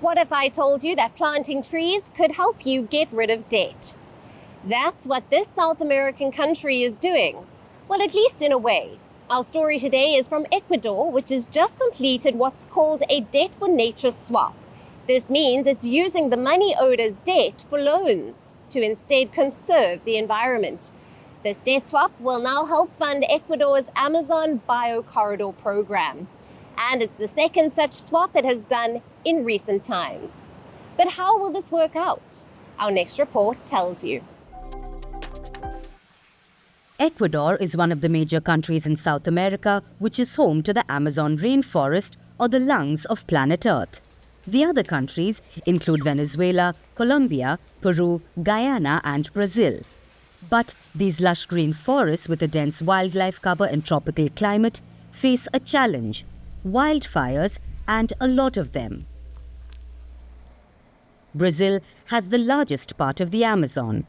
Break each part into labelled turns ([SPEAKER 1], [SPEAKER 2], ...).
[SPEAKER 1] What if I told you that planting trees could help you get rid of debt? That's what this South American country is doing. Well, at least in a way. Our story today is from Ecuador, which has just completed what's called a debt for nature swap. This means it's using the money owed as debt for loans to instead conserve the environment. This debt swap will now help fund Ecuador's Amazon Biocorridor program. And it's the second such swap it has done in recent times. But how will this work out? Our next report tells you.
[SPEAKER 2] Ecuador is one of the major countries in South America which is home to the Amazon rainforest, or the lungs of planet Earth. The other countries include Venezuela, Colombia, Peru, Guyana and Brazil. But these lush green forests with a dense wildlife cover and tropical climate face a challenge: wildfires, and a lot of them. Brazil has the largest part of the Amazon.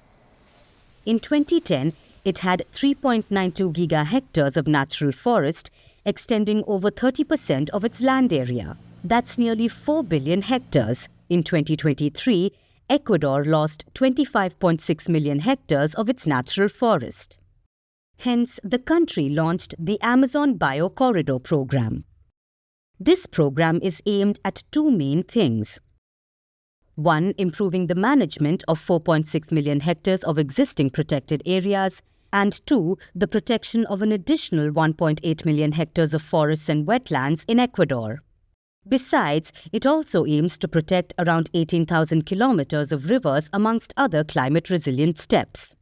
[SPEAKER 2] In 2010, it had 3.92 gigahectares of natural forest, extending over 30% of its land area. That's nearly 4 billion hectares. In 2023, Ecuador lost 25.6 million hectares of its natural forest. Hence, the country launched the Amazon Biocorridor program. This program is aimed at two main things. One, improving the management of 4.6 million hectares of existing protected areas, and two, the protection of an additional 1.8 million hectares of forests and wetlands in Ecuador. Besides, it also aims to protect around 18,000 kilometers of rivers amongst other climate-resilient steppes.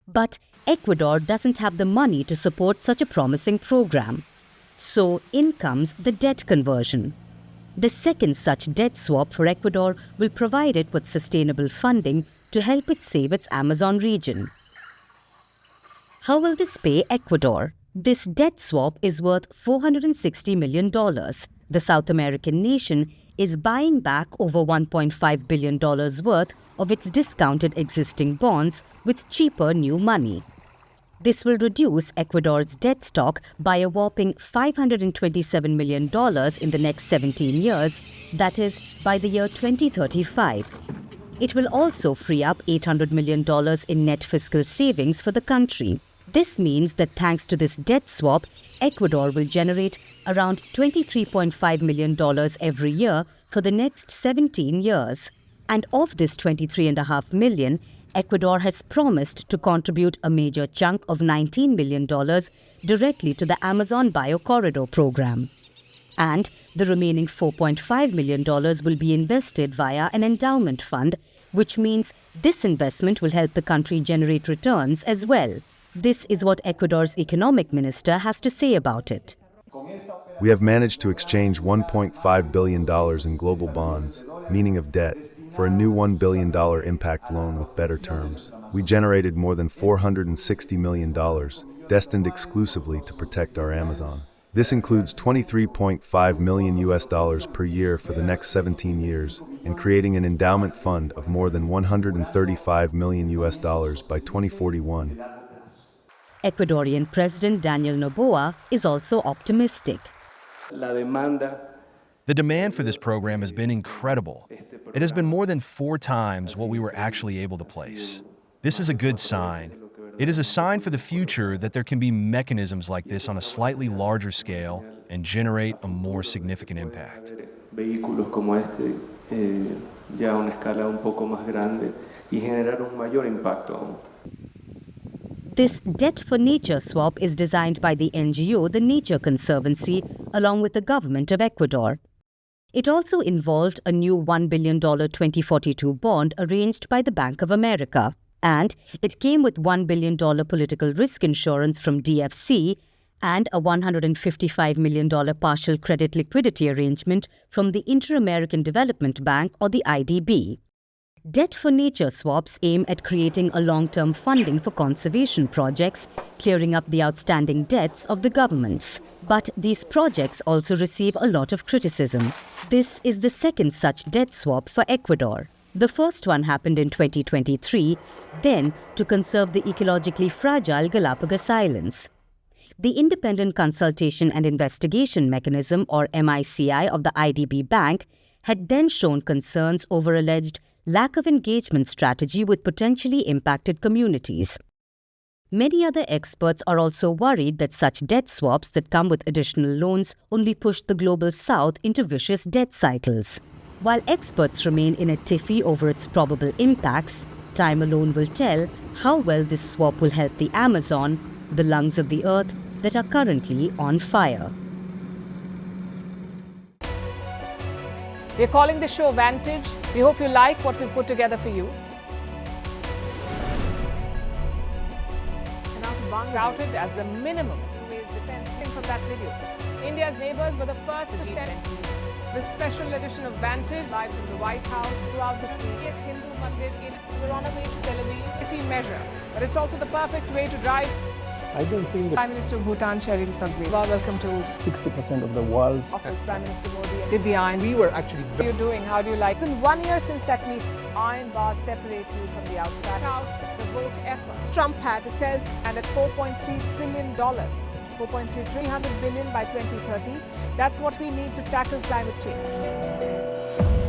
[SPEAKER 2] But Ecuador doesn't have the money to support such a promising program. So in comes the debt conversion. The second such debt swap for Ecuador will provide it with sustainable funding to help it save its Amazon region. How will this pay Ecuador? This debt swap is worth $460 million. The South American nation is buying back over $1.5 billion worth of its discounted existing bonds with cheaper new money. This will reduce Ecuador's debt stock by a whopping $527 million in the next 17 years, that is, by the year 2035. It will also free up $800 million in net fiscal savings for the country. This means that thanks to this debt swap, Ecuador will generate around $23.5 million every year for the next 17 years. And of this $23.5 million, Ecuador has promised to contribute a major chunk of $19 million directly to the Amazon Biocorridor program. And the remaining $4.5 million will be invested via an endowment fund, which means this investment will help the country generate returns as well. This is what Ecuador's economic minister has to say about it.
[SPEAKER 3] We have managed to exchange $1.5 billion in global bonds, meaning of debt, for a new $1 billion impact loan with better terms. We generated more than $460 million, destined exclusively to protect our Amazon. This includes $23.5 million per year for the next 17 years, and creating an endowment fund of more than $135 million by 2041.
[SPEAKER 2] Ecuadorian President Daniel Noboa is also optimistic.
[SPEAKER 4] The demand for this program has been incredible. It has been more than 4 times what we were actually able to place. This is a good sign. It is a sign for the future that there can be mechanisms like this on a slightly larger scale and generate a more significant impact.
[SPEAKER 2] This Debt for Nature swap is designed by the NGO, the Nature Conservancy, along with the government of Ecuador. It also involved a new $1 billion 2042 bond arranged by the Bank of America. And it came with $1 billion political risk insurance from DFC and a $155 million partial credit liquidity arrangement from the Inter-American Development Bank, or the IDB. Debt for Nature swaps aim at creating a long-term funding for conservation projects, clearing up the outstanding debts of the governments. But these projects also receive a lot of criticism. This is the second such debt swap for Ecuador. The first one happened in 2023, then to conserve the ecologically fragile Galapagos Islands. The Independent Consultation and Investigation Mechanism, or MICI, of the IDB Bank had then shown concerns over alleged lack of engagement strategy with potentially impacted communities. Many other experts are also worried that such debt swaps that come with additional loans only push the global south into vicious debt cycles. While experts remain in a tiffy over its probable impacts, time alone will tell how well this swap will help the Amazon, the lungs of the earth that are currently on fire.
[SPEAKER 5] We're calling the show Vantage. We hope you like what we've put together for you. Touted as the minimum defense from that video. India's neighbors were the first to send the special edition of Vantage live from the White House throughout this week. Yes, Hindu Mandir we're on our way to Tel Aviv. Pretty measure, but it's also the perfect way to drive.
[SPEAKER 6] I don't think that
[SPEAKER 5] Prime Minister of Bhutan, Sherin Tagwe. Welcome to
[SPEAKER 6] 60% of the world's
[SPEAKER 5] office. Prime Minister Modi did the iron.
[SPEAKER 6] we were actually
[SPEAKER 5] How are you doing? How do you like? It's been 1 year since that meeting. Iron bars separate you from the outside. Out the vote effort. Trump had, it says, and at $4.3 trillion. 300 billion by 2030. That's what we need to tackle climate change.